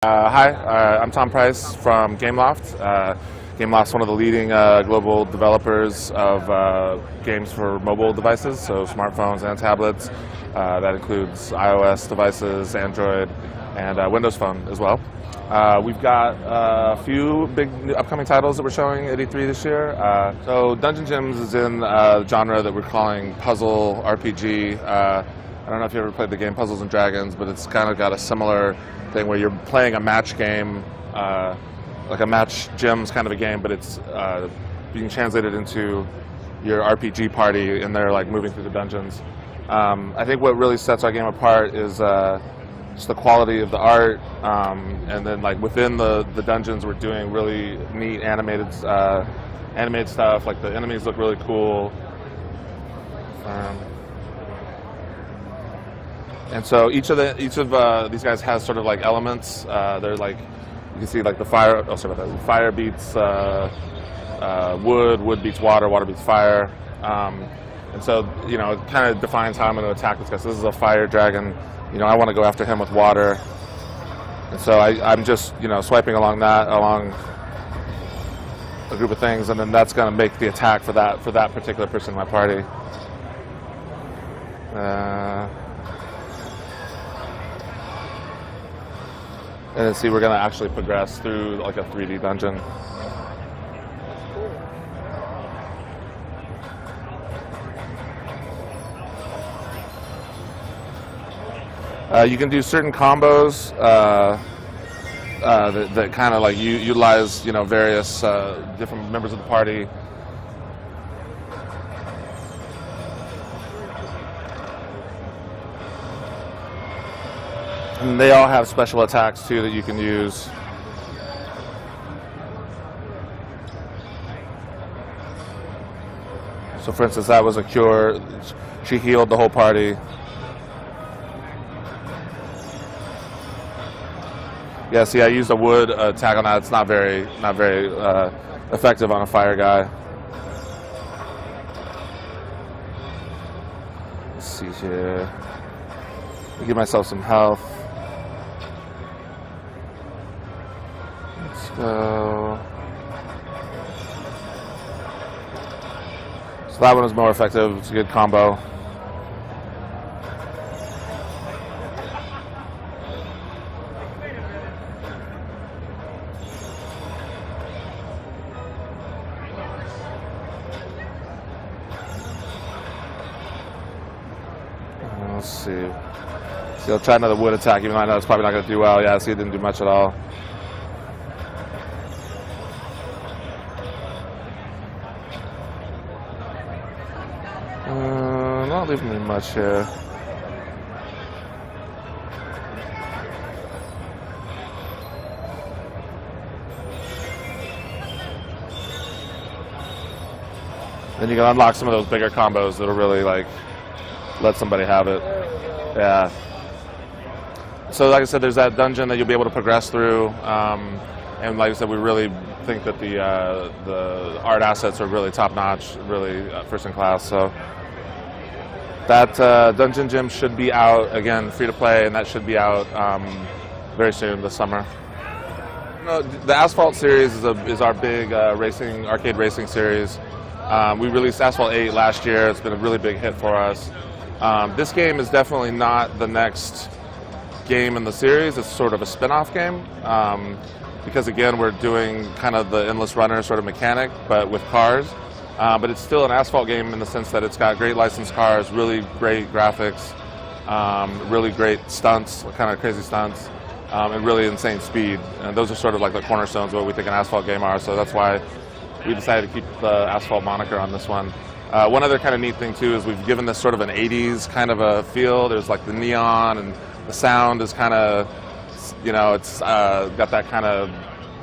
Hi, I'm Tom Price from Gameloft. Gameloft's one of the leading global developers of games for mobile devices, so smartphones and tablets. That includes iOS devices, Android, and Windows Phone as well. We've got a few big upcoming titles that we're showing at E3 this year. So Dungeon Gyms is in a genre that we're calling puzzle RPG. I don't know if you ever played the game Puzzles and Dragons, but it's kind of got a similar thing where you're playing a match game, like a match gyms kind of a game, but it's being translated into your RPG party, and they're like moving through the dungeons. I think what really sets our game apart is just the quality of the art, and then like within the dungeons we're doing really neat animated stuff. Like the enemies look really cool. And so each of these guys has sort of like elements. They're like, you can see like the fire. Oh, sorry about that. Fire beats wood. Wood beats water. Water beats fire. And so it kind of defines how I'm going to attack this guy. So this is a fire dragon. I want to go after him with water. And so I'm just swiping along a group of things, and then that's going to make the attack for that particular person in my party. And then see, we're going to actually progress through like a 3D dungeon. You can do certain combos that kind of like utilize various different members of the party. And they all have special attacks too that you can use. So for instance, that was a cure. She healed the whole party. Yeah, see, I used a wood attack on that. It's not very effective on a fire guy. Let's see here. Give myself some health. So that one is more effective. It's a good combo. Let's see. See, I'll try another wood attack, even though I know it's probably not going to do well. Yeah, see, it didn't do much at all. Not leaving me much here. Then you can unlock some of those bigger combos that'll really like let somebody have it. Yeah. So like I said, there's that dungeon that you'll be able to progress through, and like I said, we really think that the art assets are really top notch, really first in class. So that Dungeon Gym should be out again, free to play, and that should be out very soon this summer. The Asphalt series is our big arcade racing series. We released Asphalt 8 last year. It's been a really big hit for us. This game is definitely not the next game in the series. It's sort of a spin-off game because again we're doing kind of the endless runner sort of mechanic but with cars, but it's still an Asphalt game in the sense that it's got great licensed cars, really great graphics, really great stunts, kind of crazy stunts, and really insane speed, and those are sort of like the cornerstones of what we think an Asphalt game are, so that's why we decided to keep the Asphalt moniker on this one. One other kind of neat thing too is we've given this sort of an 80s kind of a feel. There's like the neon, and the sound is kind of, it's got that kind of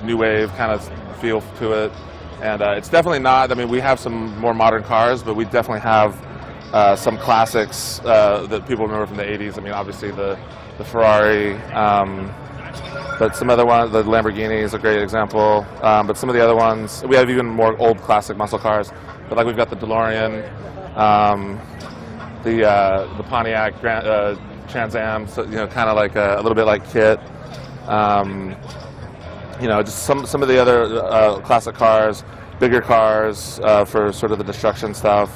new wave kind of feel to it. And it's definitely not, I mean, we have some more modern cars, but we definitely have some classics that people remember from the 80s. I mean, obviously the Ferrari, but some other ones, the Lamborghini is a great example. But some of the other ones, we have even more old classic muscle cars. But like we've got the DeLorean, the Pontiac Trans Am, so, kind of like a little bit like KITT. You know, just some of the other classic cars, bigger cars for sort of the destruction stuff.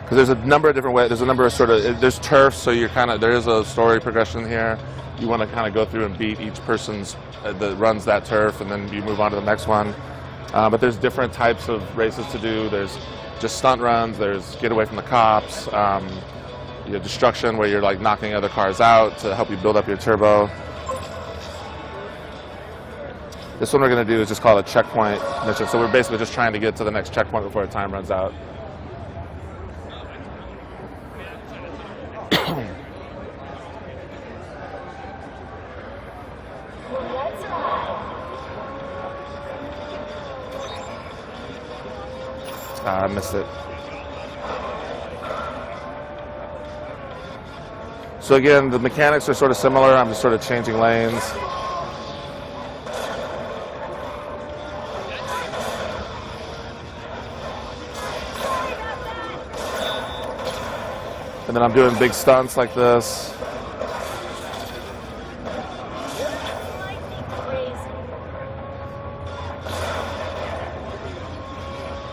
Because there's a number of different ways. There's a number of there's turf, so you're there is a story progression here. You want to kind of go through and beat each person's that runs that turf, and then you move on to the next one. But there's different types of races to do. There's just stunt runs. There's get away from the cops. You know, destruction, where you're like knocking other cars out to help you build up your turbo. This one we're going to do is just called a checkpoint mission. So we're basically just trying to get to the next checkpoint before the time runs out. I missed it. So again, the mechanics are sort of similar. I'm just sort of changing lanes. And then I'm doing big stunts like this.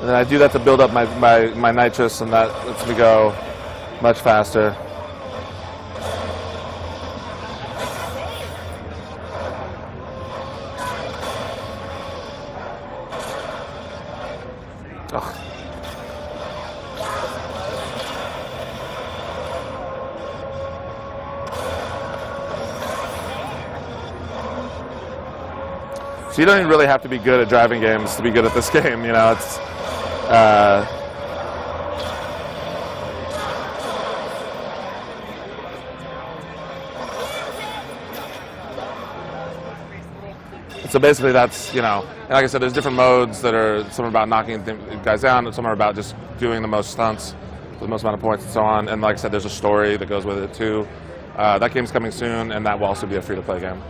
And then I do that to build up my nitrous, and that lets me go much faster. Ugh. So you don't even really have to be good at driving games to be good at this game, you know. It's so basically that's, you know, and like I said, there's different modes that are, some are about knocking guys down, and some are about just doing the most stunts, the most amount of points and so on. And like I said, there's a story that goes with it too. That game's coming soon, and that will also be a free-to-play game.